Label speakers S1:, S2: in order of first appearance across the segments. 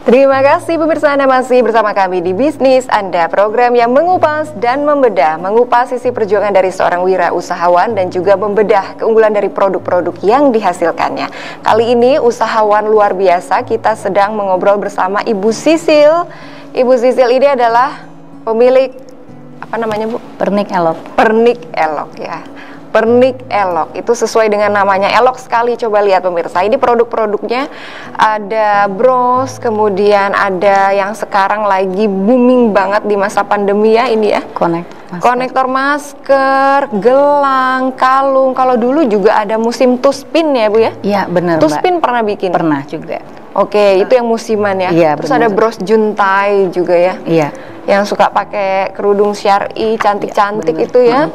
S1: Terima kasih pemirsa, Anda masih bersama kami di Bisnis Anda, program yang mengupas dan mengupas sisi perjuangan dari seorang wirausahawan dan juga membedah keunggulan dari produk-produk yang dihasilkannya. Kali ini usahawan luar biasa, kita sedang mengobrol bersama Ibu Sisil. Ibu Sisil ini adalah pemilik, apa namanya Bu?
S2: Pernik Elok.
S1: Pernik Elok ya. Pernik Elok, itu sesuai dengan namanya, elok sekali. Coba lihat pemirsa, ini produk-produknya ada bros, kemudian ada yang sekarang lagi booming banget di masa pandemi ya, ini ya, konektor masker, gelang, kalung. Kalau dulu juga ada musim tuspin ya Bu ya?
S2: Iya benar Mbak.
S1: Tuspin pernah bikin?
S2: Pernah juga.
S1: Oke, itu yang musiman ya.
S2: Iya,
S1: terus
S2: bener.
S1: ada bros juntai juga ya.
S2: Iya.
S1: Yang suka pakai kerudung syar'i, cantik-cantik
S2: Iya,
S1: itu ya.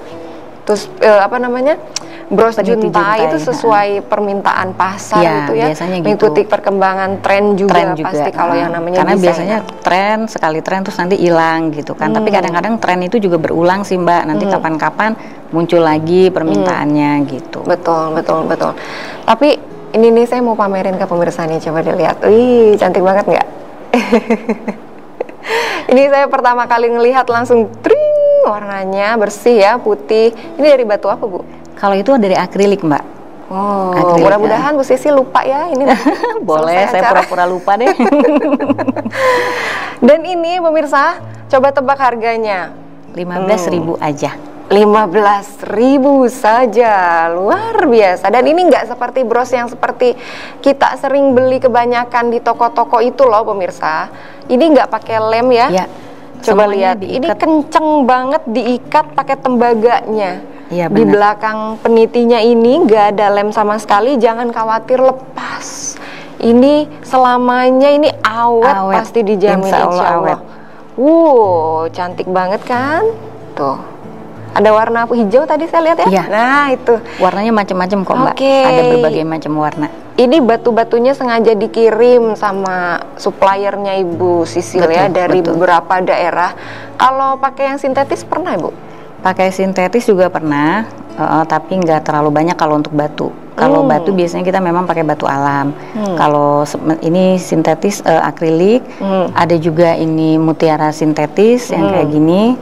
S1: Terus apa namanya, bros juntai itu sesuai permintaan pasar
S2: ya,
S1: itu ya,
S2: biasanya
S1: mengikuti
S2: gitu.
S1: perkembangan tren juga pasti kalau yang namanya
S2: karena
S1: desainer.
S2: Biasanya tren, sekali tren terus nanti hilang gitu kan. Tapi kadang-kadang tren itu juga berulang sih Mbak, nanti kapan-kapan muncul lagi permintaannya gitu.
S1: Betul. Tapi ini nih saya mau pamerin ke pemirsa nih, coba dilihat. Wih, cantik banget nggak? Ini saya pertama kali ngelihat langsung tring, warnanya bersih ya, putih. Ini dari batu apa Bu?
S2: Kalau itu dari akrilik Mbak.
S1: Oh, mudah-mudahan Bu Sisi lupa ya ini.
S2: Boleh, saya pura-pura lupa deh.
S1: Dan ini pemirsa, coba tebak harganya.
S2: 15.000 aja.
S1: 15.000 saja, luar biasa. Dan ini nggak seperti bros yang seperti kita sering beli kebanyakan di toko-toko itu loh pemirsa. Ini nggak pakai lem ya.
S2: Ya.
S1: Coba lihat, ini kenceng banget diikat pakai tembaganya.
S2: Iya,
S1: di belakang penitinya ini nggak ada lem sama sekali, jangan khawatir lepas. Ini selamanya ini awet pasti dijamin insya Allah. Cantik banget kan? Tuh. Ada warna hijau tadi saya lihat ya?
S2: Iya.
S1: Nah itu.
S2: Warnanya macam-macam kok Mbak. Ada berbagai macam warna. Ini
S1: batu-batunya sengaja dikirim sama suppliernya Ibu Sisil ya dari beberapa daerah. Kalau pakai yang sintetis pernah Ibu?
S2: Pakai sintetis juga pernah, tapi nggak terlalu banyak kalau untuk batu. Kalau batu biasanya kita memang pakai batu alam. Kalau ini sintetis akrilik, ada juga ini mutiara sintetis yang kayak gini.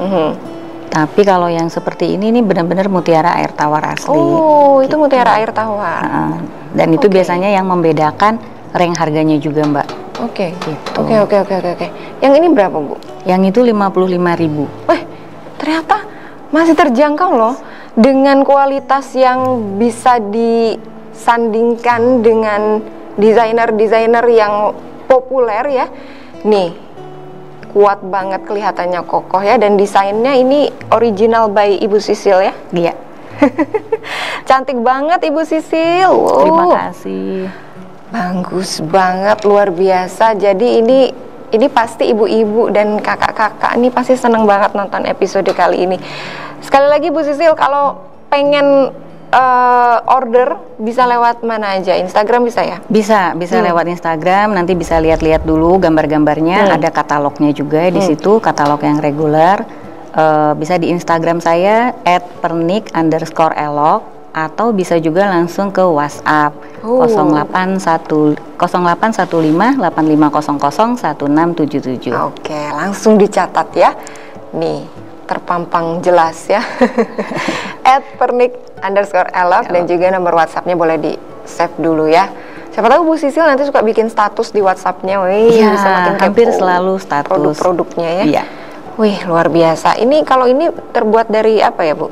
S2: Tapi kalau yang seperti ini benar-benar mutiara air tawar asli.
S1: Oh, itu mutiara air tawar.
S2: Dan itu biasanya yang membedakan range harganya juga Mbak.
S1: Oke. Yang ini berapa Bu?
S2: Yang itu 55.000.
S1: Wih, ternyata masih terjangkau loh. Dengan kualitas yang bisa disandingkan dengan desainer-desainer yang populer ya. Nih. Kuat banget kelihatannya, kokoh ya, dan desainnya ini original by Ibu Sisil ya.
S2: Iya.
S1: Cantik banget Ibu Sisil.
S2: Terima kasih.
S1: Bagus banget, luar biasa. Jadi ini pasti ibu-ibu dan kakak-kakak ini pasti seneng banget nonton episode kali ini. Sekali lagi Bu Sisil, kalau pengen order bisa lewat mana aja? Instagram bisa ya? Bisa
S2: lewat Instagram. Nanti bisa lihat-lihat dulu gambar-gambarnya. Ada katalognya juga di situ, katalog yang reguler. Bisa di Instagram saya @pernik_elok atau bisa juga langsung ke WhatsApp 081585001677.
S1: Oke, langsung dicatat ya. Nih, terpampang jelas ya. @pernik_elok dan juga nomor WhatsAppnya boleh di save dulu ya. Siapa tahu Bu Sisil nanti suka bikin status di WhatsAppnya. Bisa makin
S2: hampir selalu status
S1: produk-produknya ya.
S2: Iya.
S1: Wih, luar biasa. Ini kalau ini terbuat dari apa ya Bu?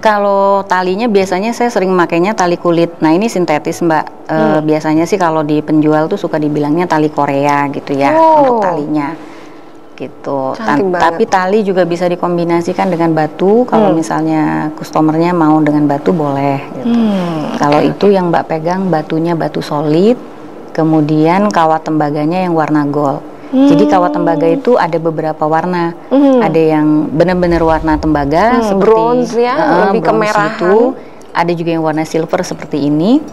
S2: Kalau talinya biasanya saya sering makainya tali kulit. Nah ini sintetis Mbak. Biasanya sih kalau di penjual tuh suka dibilangnya tali Korea gitu ya untuk talinya. Gitu. Tapi tali juga bisa dikombinasikan dengan batu. Kalau misalnya customernya mau dengan batu boleh. Gitu. Kalau itu yang Mbak pegang batunya batu solid, kemudian kawat tembaganya yang warna gold. Jadi kawat tembaga itu ada beberapa warna. Ada yang benar-benar warna tembaga seperti
S1: bronze ya, lebih kemerahan.
S2: Itu. Ada juga yang warna silver seperti ini.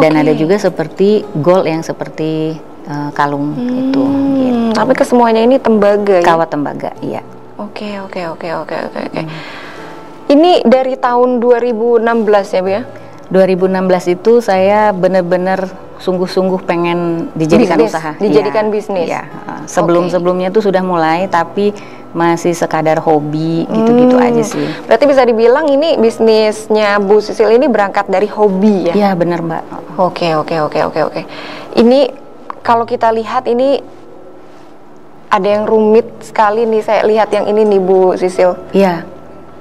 S2: Dan ada juga seperti gold yang seperti kalung gitu.
S1: Tapi kesemuanya ini tembaga ya?
S2: Kawat tembaga, iya.
S1: Oke. Ini dari tahun 2016 ya Bu ya?
S2: 2016 itu saya benar-benar sungguh-sungguh pengen dijadikan usaha.
S1: Dijadikan bisnis.
S2: Ya, sebelum-sebelumnya tuh sudah mulai, tapi masih sekadar hobi gitu-gitu aja sih.
S1: Berarti bisa dibilang ini bisnisnya Bu Sisil ini berangkat dari hobi ya?
S2: Iya benar Mbak.
S1: Oke. Ini kalau kita lihat ini ada yang rumit sekali nih, saya lihat yang ini nih Bu Sisil.
S2: Iya,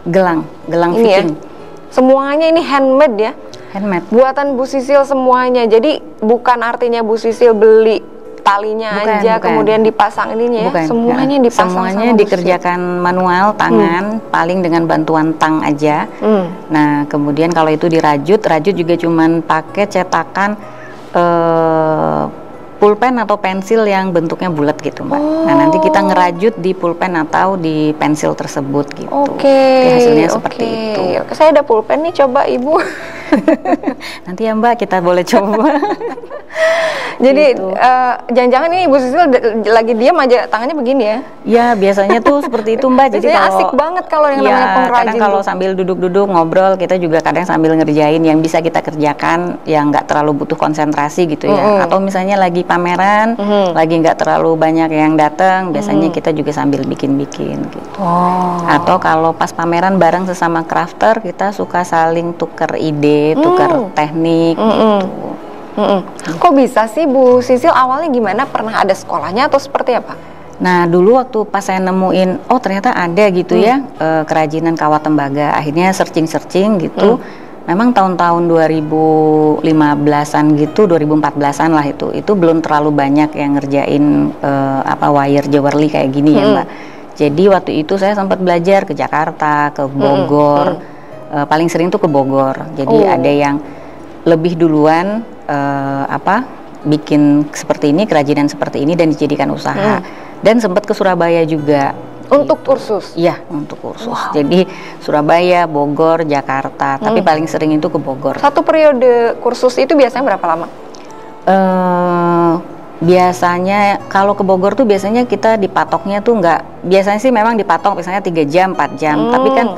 S2: gelang ini fitting.
S1: Ya? Semuanya ini handmade ya?
S2: Handmade.
S1: Buatan Bu Sisil semuanya. Jadi bukan artinya Bu Sisil beli talinya aja kemudian dipasang ininya ya. Semuanya dipasang.
S2: Semuanya dikerjakan manual tangan, paling dengan bantuan tang aja. Nah, kemudian kalau itu rajut juga cuman pakai cetakan pulpen atau pensil yang bentuknya bulat gitu Mbak. Nah nanti kita ngerajut di pulpen atau di pensil tersebut gitu. Hasilnya seperti itu.
S1: Saya ada pulpen nih, coba Ibu.
S2: Nanti ya Mbak kita boleh coba.
S1: Jadi gitu. Jangan-jangan ini Ibu Sisil lagi diam aja tangannya begini ya? Ya
S2: biasanya tuh seperti itu Mbak. Jadi
S1: kalau asik banget kalau yang namanya pengrajin.
S2: Kadang kalau sambil duduk-duduk ngobrol kita juga kadang sambil ngerjain yang bisa kita kerjakan yang nggak terlalu butuh konsentrasi gitu ya. Atau misalnya lagi pameran, lagi nggak terlalu banyak yang datang, biasanya kita juga sambil bikin-bikin gitu. Atau kalau pas pameran bareng sesama crafter kita suka saling tuker ide, tuker teknik gitu.
S1: Kok bisa sih Bu Sisil awalnya gimana? Pernah ada sekolahnya atau seperti apa?
S2: Nah dulu waktu pas saya nemuin, oh ternyata ada gitu ya kerajinan kawat tembaga. Akhirnya searching gitu. Memang tahun-tahun 2015-an gitu, 2014-an lah itu belum terlalu banyak yang ngerjain wire jewelry kayak gini ya Mbak. Jadi waktu itu saya sempat belajar ke Jakarta, ke Bogor. Paling sering tuh ke Bogor. Jadi ada yang lebih duluan bikin seperti ini, kerajinan seperti ini dan dijadikan usaha. Dan sempat ke Surabaya juga.
S1: Untuk kursus?
S2: Iya, untuk kursus. Jadi Surabaya, Bogor, Jakarta. Tapi paling sering itu ke Bogor.
S1: Satu periode kursus itu biasanya berapa lama?
S2: Biasanya kalau ke Bogor tuh biasanya kita dipatoknya tuh biasanya sih memang dipatok misalnya 3 jam, 4 jam. Tapi kan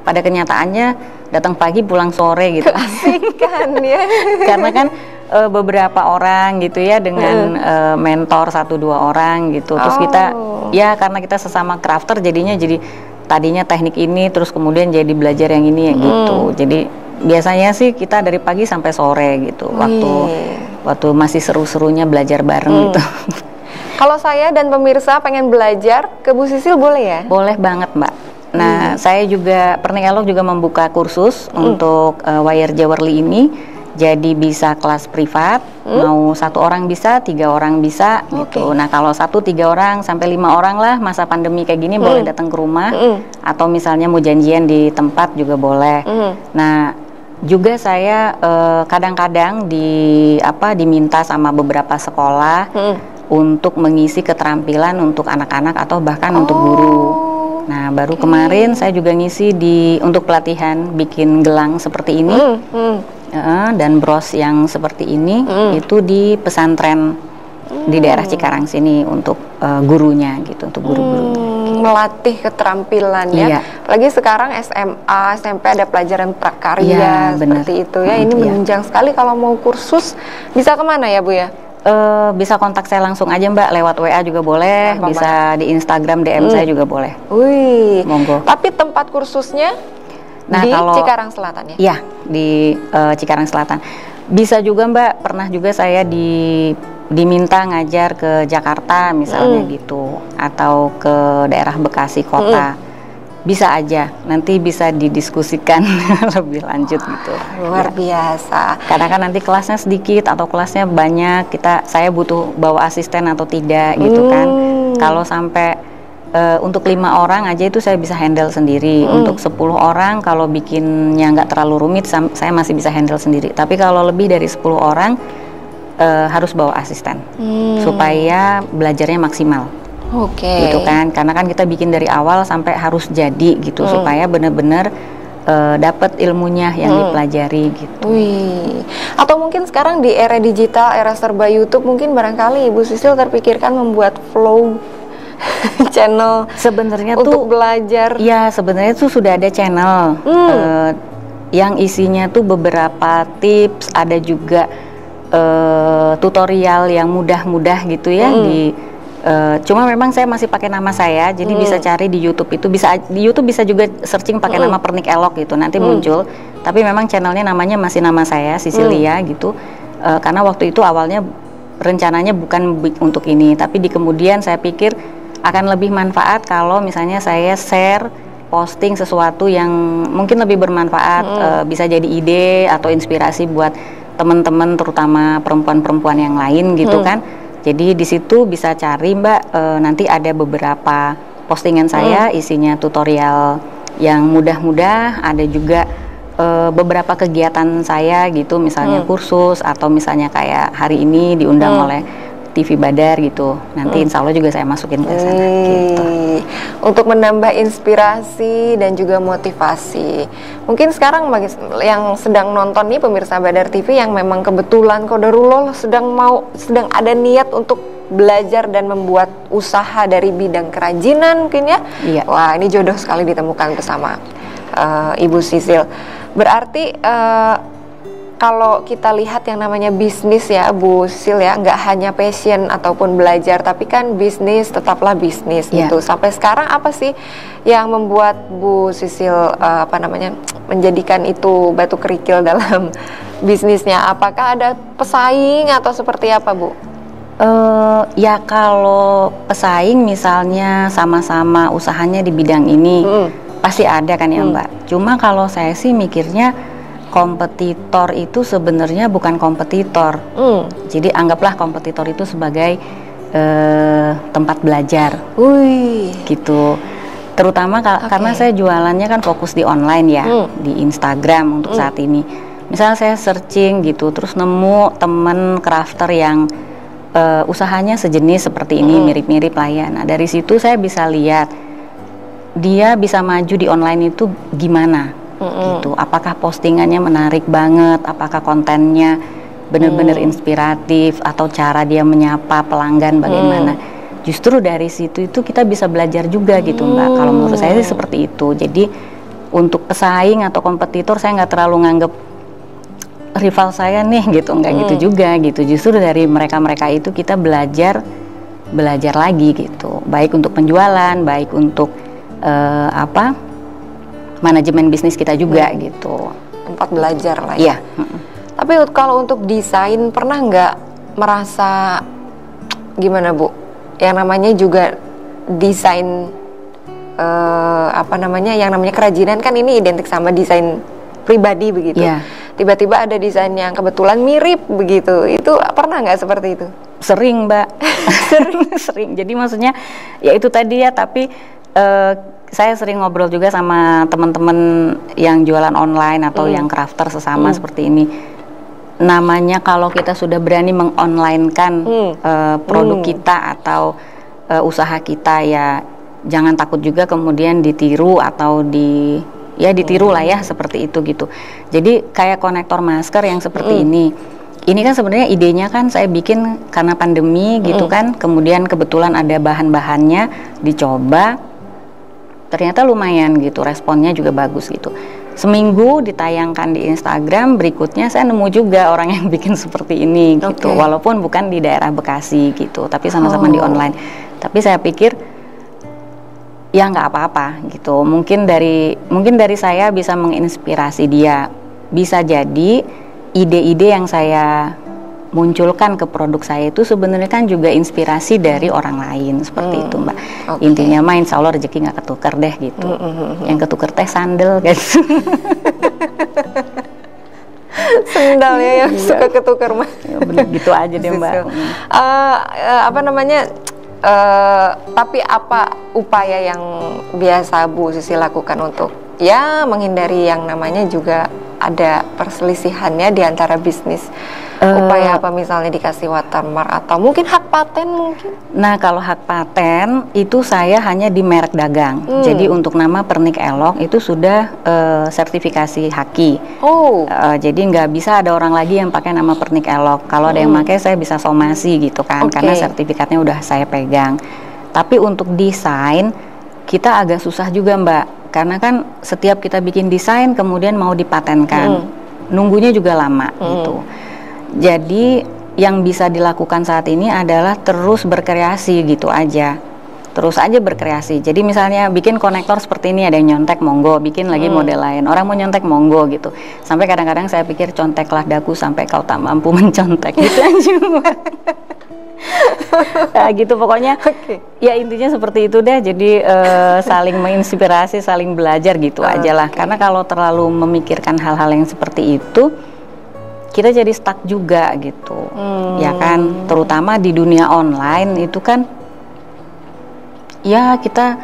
S2: pada kenyataannya datang pagi pulang sore gitu.
S1: Asik kan ya.
S2: Karena kan beberapa orang gitu ya dengan mentor 1-2 orang gitu. Terus kita ya karena kita sesama crafter jadinya tadinya teknik ini terus kemudian jadi belajar yang ini ya gitu. Jadi biasanya sih kita dari pagi sampai sore gitu. Waktu masih seru-serunya belajar bareng gitu.
S1: Kalau saya dan pemirsa pengen belajar ke Bu Sisil boleh ya?
S2: Boleh banget Mbak. Nah, saya juga Pernik Elok juga membuka kursus untuk wire jewelry ini. Jadi bisa kelas privat, mau 1 orang bisa, 3 orang bisa gitu. Nah kalau 1-3 orang sampai 5 orang lah masa pandemi kayak gini boleh datang ke rumah, atau misalnya mau janjian di tempat juga boleh. Nah juga saya kadang-kadang diminta sama beberapa sekolah untuk mengisi keterampilan untuk anak-anak atau bahkan untuk guru. Nah baru kemarin saya juga ngisi untuk pelatihan bikin gelang seperti ini. Dan bros yang seperti ini itu di pesantren di daerah Cikarang sini untuk gurunya gitu, untuk guru-gurunya.
S1: Melatih keterampilan ya. Apalagi sekarang SMA, SMP ada pelajaran prakarya seperti itu ya. Ini menunjang sekali. Kalau mau kursus bisa kemana ya Bu ya?
S2: Bisa kontak saya langsung aja Mbak, lewat WA juga boleh, bisa di Instagram DM saya juga boleh.
S1: Wih,
S2: monggo.
S1: Tapi tempat kursusnya kalau Cikarang Selatan ya? Iya,
S2: di Cikarang Selatan. Bisa juga Mbak, pernah juga saya diminta ngajar ke Jakarta misalnya gitu, atau ke daerah Bekasi kota. Bisa aja, nanti bisa didiskusikan lebih lanjut gitu.
S1: Luar biasa.
S2: Karena kan nanti kelasnya sedikit atau kelasnya banyak, saya butuh bawa asisten atau tidak gitu kan. Kalau sampai untuk 5 orang aja itu saya bisa handle sendiri. Untuk 10 orang kalau bikinnya nggak terlalu rumit saya masih bisa handle sendiri. Tapi kalau lebih dari 10 orang harus bawa asisten supaya belajarnya maksimal. Gitu kan, karena kan kita bikin dari awal sampai harus jadi gitu supaya benar-benar dapat ilmunya yang dipelajari gitu.
S1: Atau mungkin sekarang di era digital, era serba YouTube, mungkin barangkali Ibu Sisil terpikirkan membuat vlog channel
S2: sebenarnya
S1: untuk belajar.
S2: Ya sebenarnya tuh sudah ada channel yang isinya tuh beberapa tips, ada juga tutorial yang mudah-mudah gitu ya. Cuma memang saya masih pakai nama saya, jadi bisa cari di YouTube, itu bisa di YouTube, bisa juga searching pakai nama Pernik Elok gitu, nanti muncul. Tapi memang channelnya namanya masih nama saya, Sisilia gitu. Karena waktu itu awalnya rencananya bukan untuk ini, tapi di kemudian saya pikir akan lebih manfaat kalau misalnya saya share, posting sesuatu yang mungkin lebih bermanfaat, bisa jadi ide atau inspirasi buat teman-teman, terutama perempuan-perempuan yang lain gitu kan. Jadi di situ bisa cari Mbak, nanti ada beberapa postingan saya isinya tutorial yang mudah-mudah, ada juga beberapa kegiatan saya gitu, misalnya kursus atau misalnya kayak hari ini diundang oleh TV Badar gitu. Nanti insya Allah juga saya masukin ke sana gitu.
S1: Untuk menambah inspirasi dan juga motivasi. Mungkin sekarang bagi yang sedang nonton nih pemirsa Badar TV yang memang kebetulan qadarullah sedang ada niat untuk belajar dan membuat usaha dari bidang kerajinan mungkin ya. Iya. Wah, ini jodoh sekali ditemukan bersama Ibu Sisil. Berarti kalau kita lihat yang namanya bisnis ya Bu Sisil ya, nggak hanya passion ataupun belajar, tapi kan bisnis tetaplah bisnis gitu. Sampai sekarang apa sih yang membuat Bu Sisil menjadikan itu batu kerikil dalam bisnisnya? Apakah ada pesaing atau seperti apa Bu?
S2: Ya kalau pesaing misalnya sama-sama usahanya di bidang ini pasti ada kan ya Mbak. Cuma kalau saya sih mikirnya kompetitor itu sebenarnya bukan kompetitor. Jadi anggaplah kompetitor itu sebagai tempat belajar. Gitu. Terutama karena saya jualannya kan fokus di online ya, di Instagram untuk saat ini. Misalnya saya searching gitu, terus nemu temen crafter yang usahanya sejenis seperti ini, mirip-mirip lah ya. Nah dari situ saya bisa lihat dia bisa maju di online itu gimana. Gitu. Apakah postingannya menarik banget, apakah kontennya benar-benar inspiratif, atau cara dia menyapa pelanggan bagaimana. Justru dari situ itu kita bisa belajar juga gitu Mbak. Kalau menurut saya sih seperti itu. Jadi untuk pesaing atau kompetitor saya nggak terlalu nganggep rival saya nih gitu, nggak gitu juga gitu. Justru dari mereka-mereka itu kita belajar lagi gitu. Baik untuk penjualan, baik untuk manajemen bisnis kita juga gitu.
S1: Tempat belajar lah ya. Tapi kalau untuk desain pernah nggak merasa gimana Bu? Yang namanya juga desain yang namanya kerajinan kan ini identik sama desain pribadi begitu. Tiba-tiba ada desain yang kebetulan mirip begitu. Itu pernah nggak seperti itu?
S2: Sering Mbak. Sering. Jadi maksudnya ya itu tadi ya, tapi saya sering ngobrol juga sama teman-teman yang jualan online atau yang crafter sesama seperti ini. Namanya kalau kita sudah berani mengonlinekan produk kita atau usaha kita, ya jangan takut juga kemudian ditiru atau ditiru lah ya, seperti itu gitu. Jadi kayak konektor masker yang seperti ini kan sebenarnya idenya kan saya bikin karena pandemi gitu kan. Kemudian kebetulan ada bahan-bahannya, dicoba. Ternyata lumayan gitu, responnya juga bagus gitu. Seminggu ditayangkan di Instagram, berikutnya saya nemu juga orang yang bikin seperti ini gitu. Walaupun bukan di daerah Bekasi gitu, tapi sama-sama di online. Tapi saya pikir ya nggak apa-apa gitu. Mungkin dari saya bisa menginspirasi dia. Bisa jadi ide-ide yang saya munculkan ke produk saya itu sebenarnya kan juga inspirasi dari orang lain, seperti itu Mbak. Intinya insya Allah rezeki nggak ketukar deh gitu. Yang ketukar teh sandal guys.
S1: Sendal ya yang suka ketukar Mbak.
S2: Ya, bener gitu aja deh Mbak.
S1: Tapi apa upaya yang biasa Bu Sisi lakukan untuk ya menghindari yang namanya juga ada perselisihannya di antara bisnis? Upaya apa misalnya dikasih watermark atau mungkin hak paten mungkin? Nah
S2: kalau hak paten itu saya hanya di merek dagang. Jadi untuk nama Pernik Elok itu sudah sertifikasi Haki. Jadi nggak bisa ada orang lagi yang pakai nama Pernik Elok. Kalau ada yang pakai saya bisa somasi gitu kan, karena sertifikatnya udah saya pegang. Tapi untuk desain kita agak susah juga Mbak, karena kan setiap kita bikin desain kemudian mau dipatenkan, nunggunya juga lama gitu. Jadi yang bisa dilakukan saat ini adalah terus berkreasi gitu aja. Terus aja berkreasi. Jadi misalnya bikin konektor seperti ini, ada yang nyontek, monggo. Bikin lagi model lain. Orang mau nyontek, monggo gitu. Sampai kadang-kadang saya pikir conteklah daku sampai kau tak mampu mencontek gitu aja. Nah, gitu pokoknya. Ya intinya seperti itu deh. Jadi saling menginspirasi, saling belajar gitu aja lah. Karena kalau terlalu memikirkan hal-hal yang seperti itu, kita jadi stuck juga gitu. Ya kan, terutama di dunia online itu kan, ya kita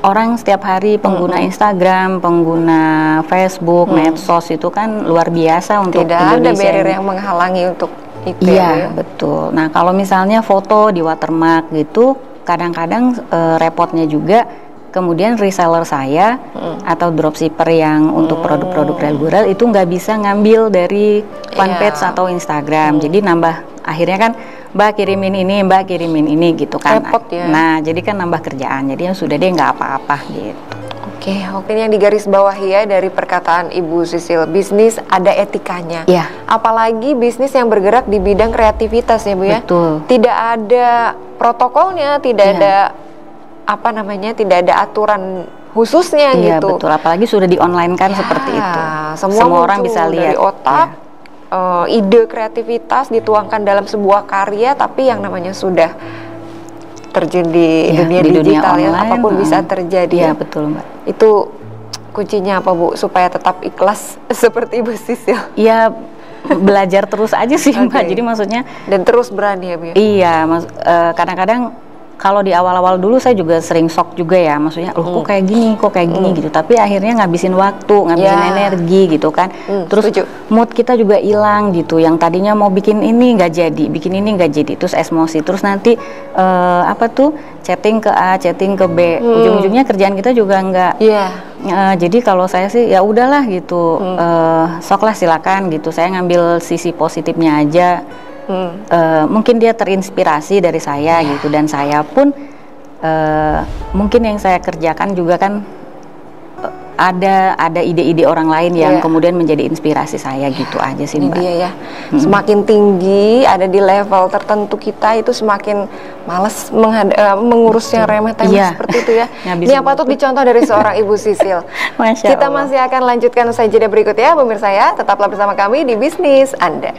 S2: orang setiap hari pengguna Instagram, pengguna Facebook, medsos itu kan luar biasa untuk
S1: tidak
S2: Indonesia.
S1: Tidak ada barrier yang menghalangi untuk itu.
S2: Iya, betul. Nah, kalau misalnya foto di watermark gitu, kadang-kadang repotnya juga kemudian reseller saya atau dropshipper yang untuk produk-produk reguler itu nggak bisa ngambil dari fanpage atau Instagram. Jadi akhirnya kan Mbak kirimin ini, Mbak kirimin ini gitu kan.
S1: Repot ya.
S2: Nah, jadi kan nambah kerjaan. Jadi sudah deh nggak apa-apa gitu.
S1: Oke, yang digaris bawahi ya dari perkataan Ibu Sisil, bisnis ada etikanya.
S2: Iya.
S1: Apalagi bisnis yang bergerak di bidang kreativitas ya Bu ya.
S2: Betul.
S1: Tidak ada protokolnya, tidak ada tidak ada aturan khususnya gitu.
S2: Betul. Apalagi sudah di online kan seperti itu. Semua orang bisa lihat.
S1: Dari otak, ide kreativitas dituangkan dalam sebuah karya, tapi yang namanya sudah terjun di dunia digital ya, apapun bisa terjadi.
S2: Iya, betul Mbak.
S1: Itu kuncinya apa Bu supaya tetap ikhlas seperti Ibu Sisil?
S2: Iya, belajar terus aja sih Mbak. Jadi maksudnya
S1: dan terus berani ya Bu ya?
S2: Iya, kadang-kadang kalau di awal-awal dulu saya juga sering shock juga ya, maksudnya kok kayak gini gitu, tapi akhirnya ngabisin waktu, ngabisin energi gitu kan. Terus mood kita juga hilang gitu, yang tadinya mau bikin ini nggak jadi, bikin ini nggak jadi, terus emosi, terus nanti chatting ke A, chatting ke B, ujung-ujungnya kerjaan kita juga nggak. Jadi kalau saya sih ya udahlah gitu, soklah silakan gitu, saya ngambil sisi positifnya aja. Mungkin dia terinspirasi dari saya gitu, dan saya pun mungkin yang saya kerjakan juga kan ada ide-ide orang lain yang kemudian menjadi inspirasi saya gitu aja sih Mbak.
S1: Dia ya. Semakin tinggi ada di level tertentu kita itu semakin malas mengurus yang remeh-temeh seperti itu ya. Ini yang patut dicontoh dari seorang Ibu Sisil. Kita masih akan lanjutkan usai jeda berikut ya pemirsa ya. Tetaplah bersama kami di Bisnis Anda.